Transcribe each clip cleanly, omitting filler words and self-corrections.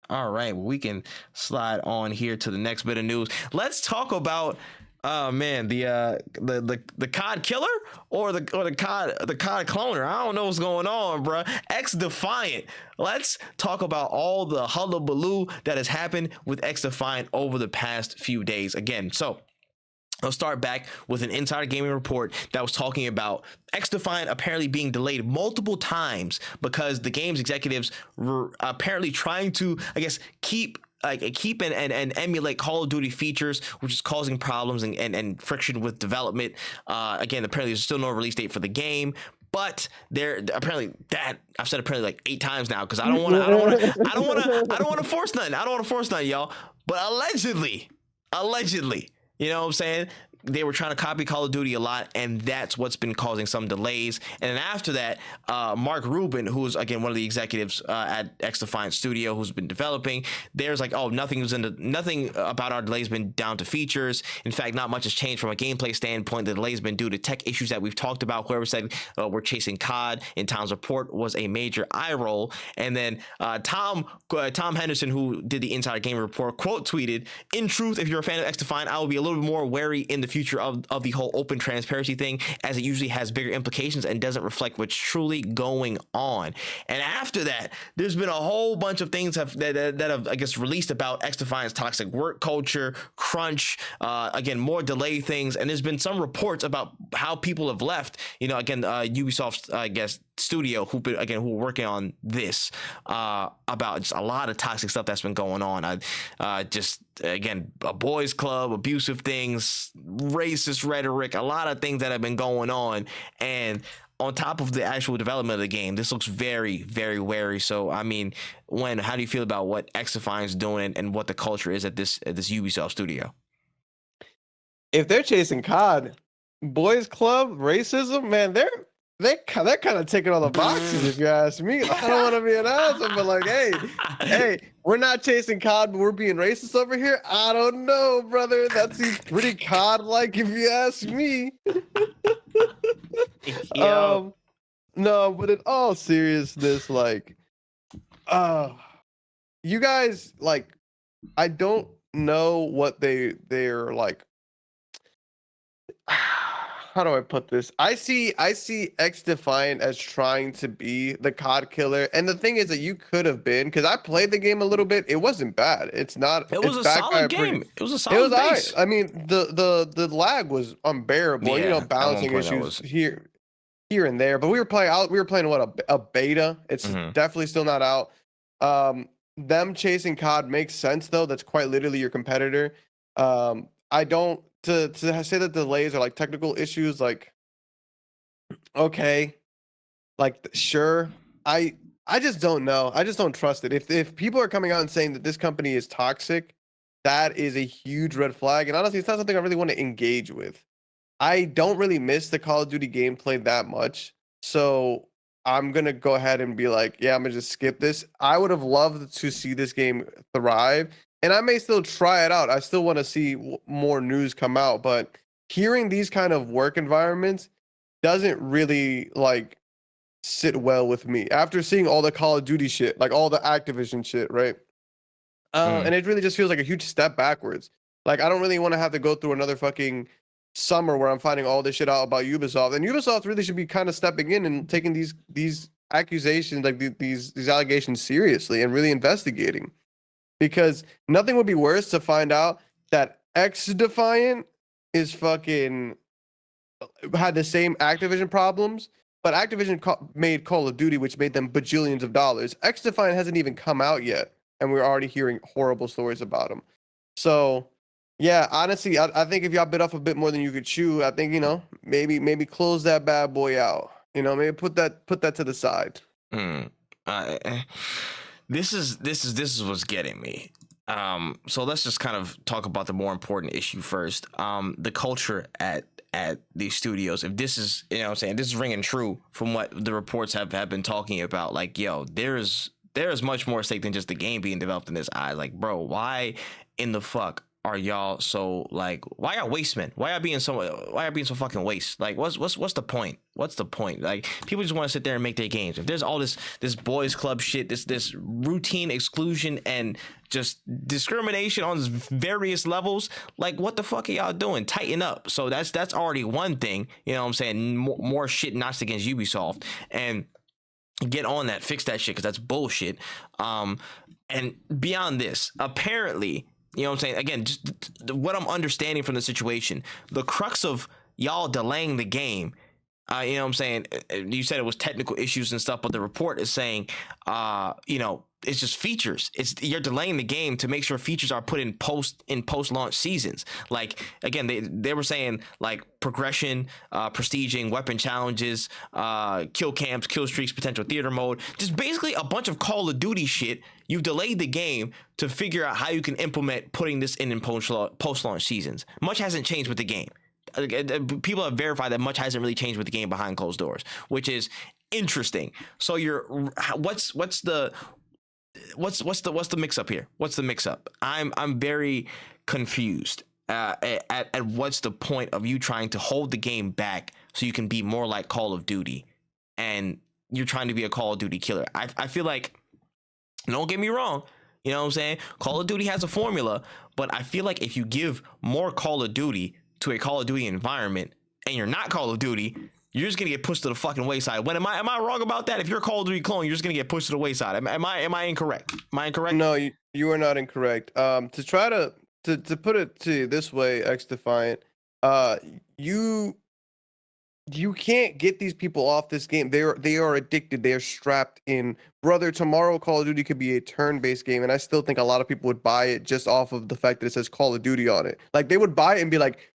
All right, well, we can slide on here to the next bit of news. Let's talk about the COD killer or the COD cloner. I don't know what's going on, bro. XDefiant. Let's talk about all the hullabaloo that has happened with XDefiant over the past few days. Again, so I'll start back with an Insider Gaming report that was talking about XDefiant apparently being delayed multiple times because the game's executives were apparently trying to, I guess, keep and emulate Call of Duty features, which is causing problems and friction with development. Again, apparently there's still no release date for the game. But they're apparently that I've said apparently like 8 times now because I don't want to force nothing. I don't want to force nothing, y'all. But allegedly, you know what I'm saying? They were trying to copy Call of Duty a lot, and that's what's been causing some delays. And then after that, Mark Rubin, who's again one of the executives at XDefiant Studio, who's been developing, there's like, oh, nothing about our delays been down to features. In fact, not much has changed from a gameplay standpoint. The delays been due to tech issues that we've talked about. Whoever said we're chasing COD in Tom's report was a major eye roll. And then Tom Henderson, who did the Insider Game report, quote tweeted, "In truth, if you're a fan of XDefiant, I will be a little bit more wary in the future of the whole open transparency thing, as it usually has bigger implications and doesn't reflect what's truly going on." And after that, there's been a whole bunch of things that have, I guess, released about XDefiant's toxic work culture, crunch, again, more delay things. And there's been some reports about how people have left, you know, again, Ubisoft's, I guess, studio who were working on this, about just a lot of toxic stuff that's been going on. Just again, a boys club, abusive things, racist rhetoric, a lot of things that have been going on. And on top of the actual development of the game, this looks very, very wary. So, I mean, how do you feel about what XDefiant's doing and what the culture is at this Ubisoft studio? If they're chasing COD, boys club, racism, man, they're kind of taking all the boxes, if you ask me. I don't want to be an asshole, but like, hey, we're not chasing COD, but we're being racist over here. I don't know, brother. That seems pretty COD-like, if you ask me. No, but in all seriousness, like, you guys, like, I don't know what they're like. How do I put this? I see XDefiant as trying to be the COD killer, and the thing is that you could have been, because I played the game a little bit. It wasn't bad. It was a solid game. It was a solid base. I mean, the lag was unbearable. Yeah, you know, balancing issues here and there. But we were playing what, a beta. It's definitely still not out. Them chasing COD makes sense though. That's quite literally your competitor. I don't. To say that delays are like technical issues, like, okay, like, sure. I just don't know. I just don't trust it. If people are coming out and saying that this company is toxic, that is a huge red flag. And honestly, it's not something I really want to engage with. I don't really miss the Call of Duty gameplay that much. So I'm going to go ahead and be like, yeah, I'm going to just skip this. I would have loved to see this game thrive. And I may still try it out. I still want to see more news come out. But hearing these kind of work environments doesn't really, like, sit well with me. After seeing all the Call of Duty shit, like all the Activision shit, right? And it really just feels like a huge step backwards. Like, I don't really want to have to go through another fucking summer where I'm finding all this shit out about Ubisoft. And Ubisoft really should be kind of stepping in and taking these accusations, like these allegations seriously and really investigating. Because nothing would be worse to find out that XDefiant is fucking had the same Activision problems, but Activision made Call of Duty, which made them bajillions of dollars. XDefiant hasn't even come out yet, and we're already hearing horrible stories about them. So, yeah, honestly, I think if y'all bit off a bit more than you could chew, I think, you know, maybe close that bad boy out. You know, maybe put that to the side. This is what's getting me. So let's just kind of talk about the more important issue first. The culture at these studios. If this is, you know what I'm saying, this is ringing true from what the reports have been talking about. Like, yo, there is much more at stake than just the game being developed in this eye. Like, bro, why in the fuck are y'all so like, why y'all waste, man? Why y'all being so fucking waste? Like, what's the point? What's the point? Like, people just want to sit there and make their games. If there's all this boys club shit, this routine exclusion and just discrimination on various levels, like, what the fuck are y'all doing? Tighten up. So that's already one thing, you know what I'm saying? More shit notched against Ubisoft, and get on that, fix that shit, because that's bullshit. And beyond this, apparently, you know what I'm saying? Again, just what I'm understanding from the situation, the crux of y'all delaying the game, you know what I'm saying? You said it was technical issues and stuff, but the report is saying, you know, it's just features. You're delaying the game to make sure features are put in post launch seasons. Like, again, they were saying like progression, prestiging, weapon challenges, kill camps, kill streaks, potential theater mode, just basically a bunch of Call of Duty shit. You've delayed the game to figure out how you can implement putting this in post launch seasons. Much hasn't changed with the game. People have verified that much hasn't really changed with the game behind closed doors, which is interesting. So what's the mix up here? What's the mix up? I'm very confused at what's the point of you trying to hold the game back so you can be more like Call of Duty, and you're trying to be a Call of Duty killer. I feel like, don't get me wrong, you know what I'm saying? Call of Duty has a formula, but I feel like if you give more Call of Duty to a Call of Duty environment and you're not Call of Duty, you're just gonna get pushed to the fucking wayside. Am I wrong about that? If you're a Call of Duty clone, you're just gonna get pushed to the wayside. Am I incorrect? Am I incorrect? No, you are not incorrect. To try to put it to you this way, XDefiant, you can't get these people off this game. They are addicted. They are strapped in. Brother, tomorrow Call of Duty could be a turn-based game, and I still think a lot of people would buy it just off of the fact that it says Call of Duty on it. Like, they would buy it and be like,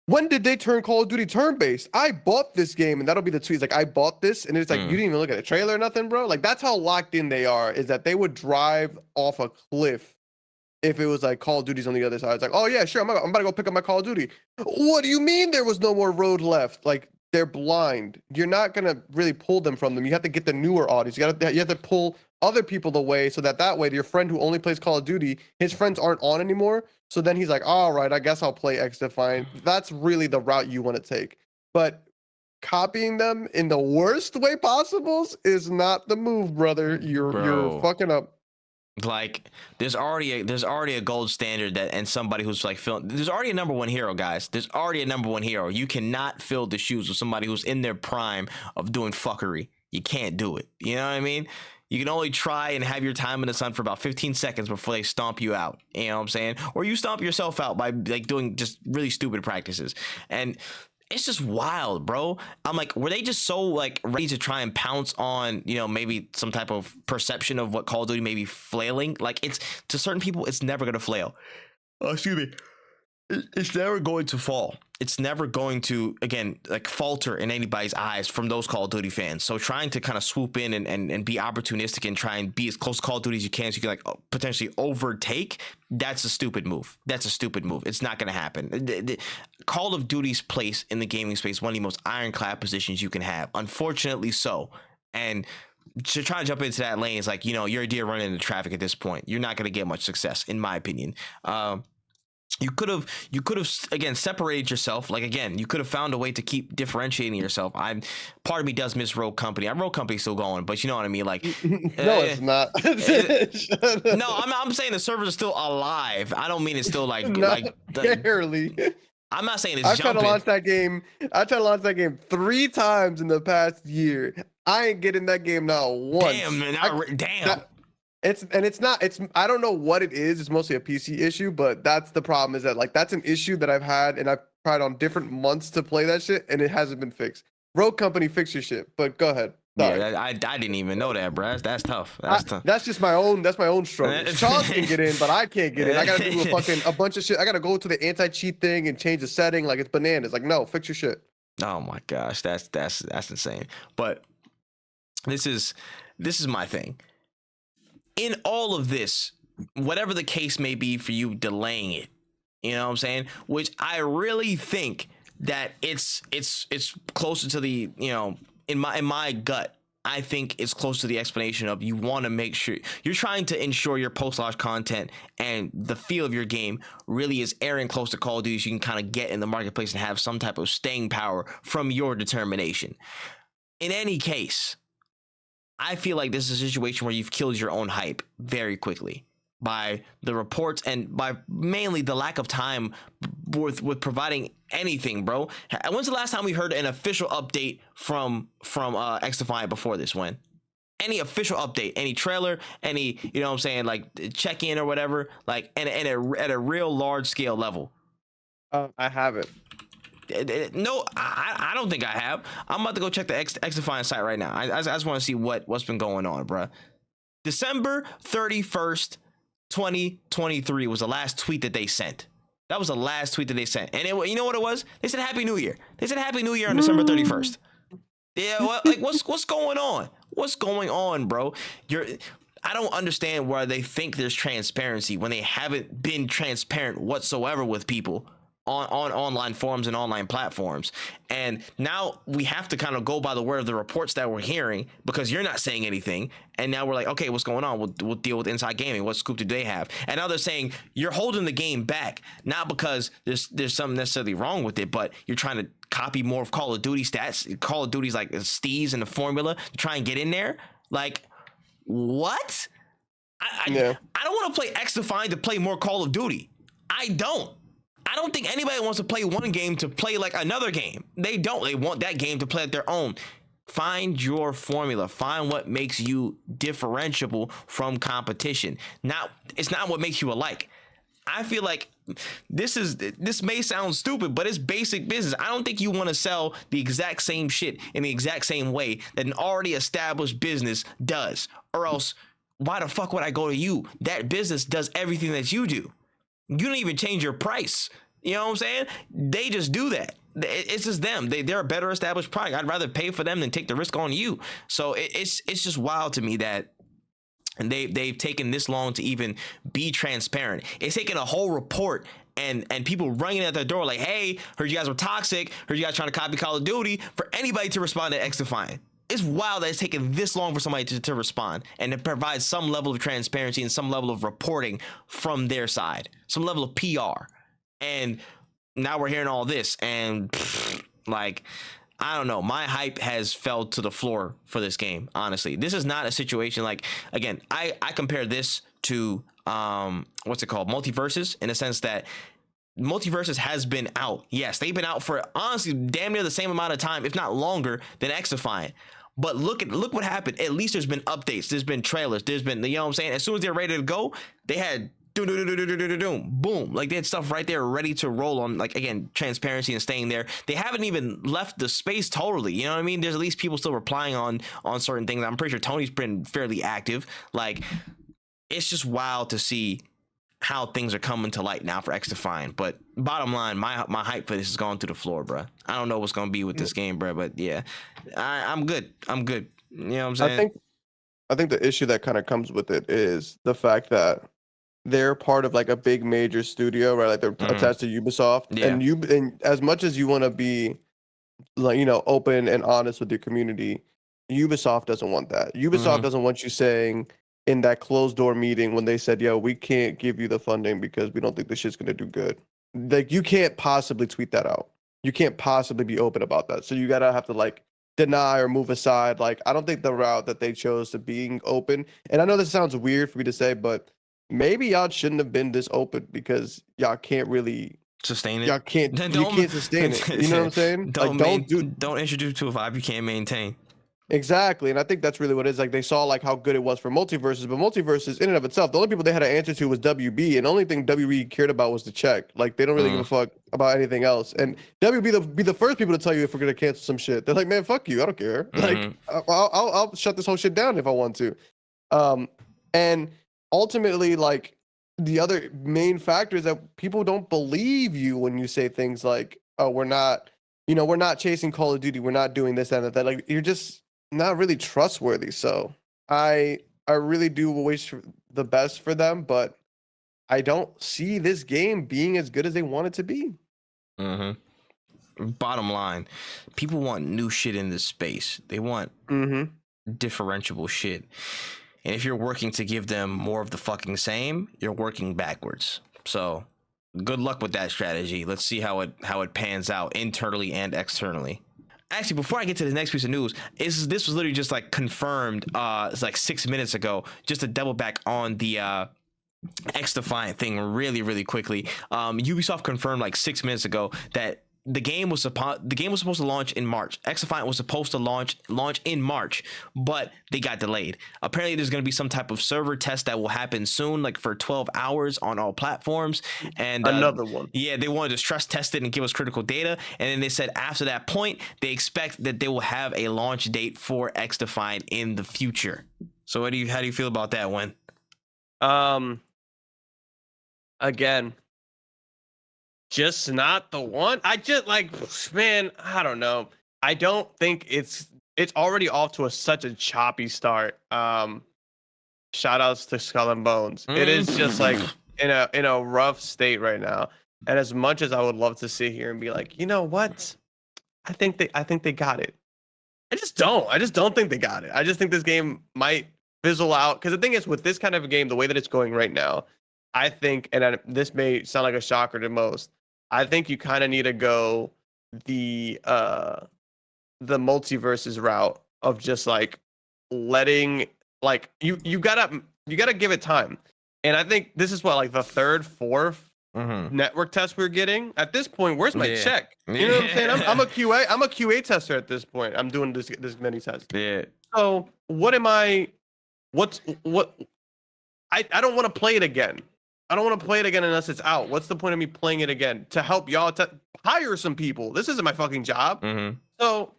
when did they turn Call of Duty turn-based? I bought this game, and that'll be the tweets. Like, I bought this, and it's like, you didn't even look at a trailer or nothing, bro. Like, that's how locked in they are, is that they would drive off a cliff if it was like Call of Duty's on the other side. It's like, oh yeah, sure, I'm about to go pick up my Call of Duty. What do you mean there was no more road left? Like, they're blind. You're not gonna really pull them from them. You have to get the newer audience. You have to pull other people away, so that way your friend who only plays Call of Duty, his friends aren't on anymore. So then he's like, all right, I guess I'll play XDefiant. That's really the route you want to take. But copying them in the worst way possible is not the move, brother. You're fucking up. Like, there's already a gold standard that, and somebody who's like there's already a number one hero, guys. There's already a number one hero. You cannot fill the shoes of somebody who's in their prime of doing fuckery. You can't do it. You know what I mean? You can only try and have your time in the sun for about 15 seconds before they stomp you out. You know what I'm saying? Or you stomp yourself out by like doing just really stupid practices. And it's just wild, bro. I'm like, were they just so like ready to try and pounce on, you know, maybe some type of perception of what Call of Duty may be flailing? Like, it's, to certain people, it's never gonna flail. Oh, excuse me. It's never going to fall. It's never going to, again, like falter in anybody's eyes from those Call of Duty fans. So trying to kind of swoop in and be opportunistic and try and be as close to Call of Duty as you can so you can like potentially overtake, that's a stupid move. That's a stupid move. It's not going to happen. Call of Duty's place in the gaming space, one of the most ironclad positions you can have. Unfortunately so. And to try to jump into that lane is like, you know, you're a deer running into traffic at this point. You're not going to get much success, in my opinion. You could have again separated yourself. Like, again, you could have found a way to keep differentiating yourself. Part of me does miss Rogue Company. Rogue Company's still going, but you know what I mean. Like, no, it's not. No, I'm saying the servers are still alive. I don't mean it's still like barely. I'm not saying it's I jumping. tried to launch that game 3 times in the past year. I ain't getting that game now once. Damn, man. Damn. I don't know what it is. It's mostly a PC issue, but that's the problem, is that like that's an issue that I've had, and I've tried on different months to play that shit, and it hasn't been fixed. Rogue Company, fix your shit. But go ahead. Sorry. Yeah, I didn't even know that, bro. That's tough. That's tough. That's just my own. That's my own struggle. Charles can get in, but I can't get in. I gotta do a bunch of shit. I gotta go to the anti-cheat thing and change the setting. Like, it's bananas. Like, no, fix your shit. Oh my gosh, that's insane. But this is my thing. In all of this, whatever the case may be for you delaying it, you know what I'm saying? Which I really think that it's closer to the, you know, in my gut, I think it's close to the explanation of you want to make sure you're trying to ensure your post-launch content and the feel of your game really is airing close to Call of Duty, so you can kind of get in the marketplace and have some type of staying power from your determination. In any case, I feel like this is a situation where you've killed your own hype very quickly by the reports and by mainly the lack of time with providing anything, bro. When's the last time we heard an official update from XDefiant before this? When? Any official update, any trailer, any, you know what I'm saying, like check-in or whatever, like and at a real large scale level? I haven't. No, I don't think I have. I'm about to go check the XDefiant site right now. I just want to see what's been going on, bro. December 31st, 2023 was the last tweet that they sent. That was the last tweet that they sent. And you know what it was? They said Happy New Year. They said Happy New Year on December 31st. Yeah, like what's going on? What's going on, bro? I don't understand why they think there's transparency when they haven't been transparent whatsoever with people on online forums and online platforms. And now we have to kind of go by the word of the reports that we're hearing because you're not saying anything. And now we're like, okay, what's going on? We'll deal with Inside Gaming. What scoop do they have? And now they're saying you're holding the game back, not because there's something necessarily wrong with it, but you're trying to copy more of Call of Duty stats. Call of Duty's like steez and the formula to try and get in there. Like, what? I don't want to play XDefiant to play more Call of Duty. I don't think anybody wants to play one game to play like another game. They don't. They want that game to play at their own. Find your formula. Find what makes you differentiable from competition. It's not what makes you alike. I feel like this may sound stupid, but it's basic business. I don't think you want to sell the exact same shit in the exact same way that an already established business does. Or else, why the fuck would I go to you? That business does everything that you do. You don't even change your price. You know what I'm saying? They just do that. It's just them. They're a better established product. I'd rather pay for them than take the risk on you. So it's just wild to me that they've taken this long to even be transparent. It's taken a whole report and people ringing at their door like, hey, heard you guys were toxic. Heard you guys trying to copy Call of Duty, for anybody to respond to XDefiant. It's wild that it's taken this long for somebody to respond and to provide some level of transparency and some level of reporting from their side, some level of PR. And now we're hearing all this and like, I don't know. My hype has fell to the floor for this game. Honestly, this is not a situation like, again, I compare this to what's it called? Multiverses, in a sense that Multiverses has been out. Yes, they've been out for honestly damn near the same amount of time, if not longer, than XDefiant. But look what happened. At least there's been updates. There's been trailers. There's been, you know what I'm saying? As soon as they're ready to go, they had boom. Like they had stuff right there ready to roll on, like, again, transparency and staying there. They haven't even left the space totally. You know what I mean? There's at least people still replying on certain things. I'm pretty sure Tony's been fairly active. Like, it's just wild to see how things are coming to light now for XDefiant. But bottom line, my hype for this has gone to the floor, bro. I don't know what's gonna be with this game, bro, but yeah, I'm good. You know what I'm saying? I think the issue that kind of comes with it is the fact that they're part of like a big major studio, right? Like they're attached to Ubisoft, and as much as you want to be, like, you know, open and honest with your community, Ubisoft doesn't want that. Ubisoft doesn't want you saying in that closed door meeting when they said, yo, we can't give you the funding because we don't think this shit's going to do good. Like, you can't possibly tweet that out. You can't possibly be open about that. So you got to have to like deny or move aside. Like, I don't think the route that they chose to being open, and I know this sounds weird for me to say, but maybe y'all shouldn't have been this open because y'all can't really sustain it. Y'all can't, you can't sustain it. You know what I'm saying? Don't introduce to a vibe you can't maintain. Exactly, and I think that's really what it is. Like, they saw like how good it was for Multiverses, but Multiverses in and of itself, the only people they had to answer to was WB, and the only thing WB cared about was the check. Like, they don't really give a fuck about anything else. And WB be the first people to tell you if we're gonna cancel some shit. They're like, man, fuck you, I don't care. Like, I'll shut this whole shit down if I want to. And ultimately, like, the other main factor is that people don't believe you when you say things like, oh, we're not chasing Call of Duty, we're not doing this and that. Like, you're just not really trustworthy. So I really do wish the best for them, but I don't see this game being as good as they want it to be. Bottom line, people want new shit in this space. They want differentiable shit. And if you're working to give them more of the fucking same, you're working backwards. So good luck with that strategy. Let's see how it pans out internally and externally. Actually, before I get to the next piece of news, this was literally just like confirmed it's like 6 minutes ago, just to double back on the XDefiant thing really quickly. Ubisoft confirmed like 6 minutes ago that the game was supposed to launch in March. XDefiant was supposed to launch in March, but they got delayed. Apparently, there's going to be some type of server test that will happen soon, like for 12 hours on all platforms. And another one. Yeah, they wanted to stress test it and give us critical data. And then they said after that point, they expect that they will have a launch date for XDefiant in the future. So how do you feel about that one? Again, just not the one. I just like, man, I don't know. I don't think it's already off to such a choppy start. Shout outs to Skull and Bones. It is just like in a rough state right now. And as much as I would love to sit here and be like, you know what? I think they got it. I just don't think they got it. I just think this game might fizzle out. Because the thing is, with this kind of a game, the way that it's going right now, I think, and this may sound like a shocker to most, I think you kind of need to go the multiverses route of just like letting, like you gotta give it time. And I think this is what, like the third, fourth network test we're getting at this point. Where's my check? You know what I'm saying? I'm a QA tester at this point. I'm doing this many tests. Yeah. So what am I? I don't want to play it again. I don't want to play it again unless it's out. What's the point of me playing it again? To help y'all hire some people. This isn't my fucking job. So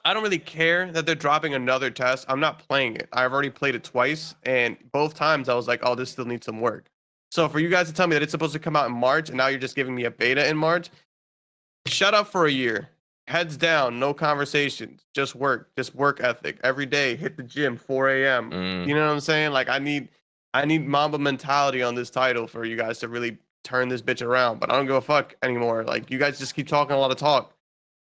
I don't really care that they're dropping another test. I'm not playing it. I've already played it twice, and both times I was like, oh, this still needs some work. So for you guys to tell me that it's supposed to come out in March, and now you're just giving me a beta in March, shut up for a year. Heads down, no conversations. Just work ethic. Every day, hit the gym, 4 a.m. You know what I'm saying? Like, I need Mamba mentality on this title for you guys to really turn this bitch around. But I don't give a fuck anymore. Like, you guys just keep talking a lot of talk.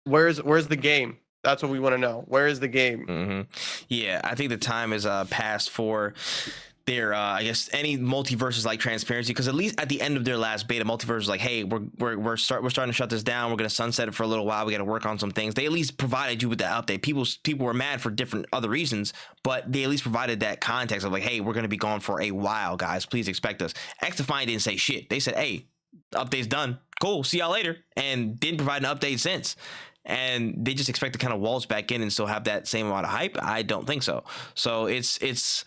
Where's the game? That's what we want to know. Where is the game? Yeah, I think the time is past for their I guess any multiverses like transparency, because at least at the end of their last beta, multiverse was like, hey, we're starting to shut this down. We're gonna sunset it for a little while. We got to work on some things. They at least provided you with that update. People were mad for different other reasons, but they at least provided that context of like, hey, we're gonna be gone for a while, guys. Please expect us. XDefiant didn't say shit. They said, hey, update's done. Cool. See y'all later, and didn't provide an update since. And they just expect to kind of waltz back in and still have that same amount of hype. I don't think so. So it's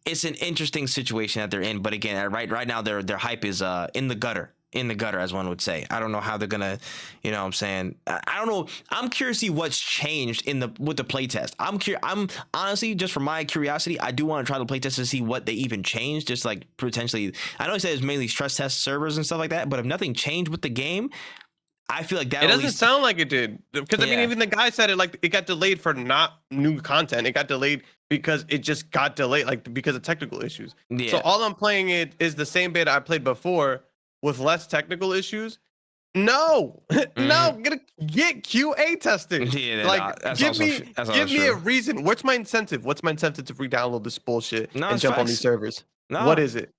an interesting situation that they're in. But again, right now their hype is in the gutter, as one would say. I don't know how they're gonna, you know what I'm saying? I don't know. I'm curious to see what's changed with the playtest. I'm honestly, just for my curiosity, I do want to try the playtest to see what they even changed. Just like potentially, I know he said it's mainly stress test servers and stuff like that, but if nothing changed with the game, I feel like that. It doesn't sound like it did, because I mean, even the guy said it, like it got delayed for not new content. It got delayed because it just got delayed, like because of technical issues. Yeah. So all I'm playing it is the same beta I played before with less technical issues. No, no, get QA tested. Yeah, like give me a reason. What's my incentive? What's my incentive to re-download this bullshit and jump on these servers? No. What is it?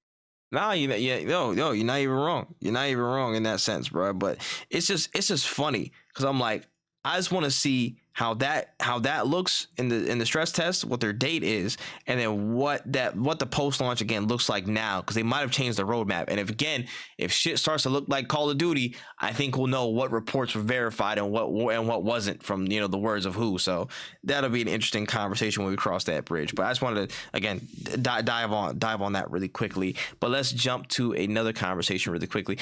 No, you're not even wrong. You're not even wrong in that sense, bro. But it's just funny because I'm like, I just want to see how that looks in the stress test, what their date is, and then what the post launch again looks like now, because they might have changed the roadmap. And if shit starts to look like Call of Duty, I think we'll know what reports were verified and what wasn't from the words of who. So that'll be an interesting conversation when we cross that bridge. But I just wanted to again dive on that really quickly. But let's jump to another conversation really quickly.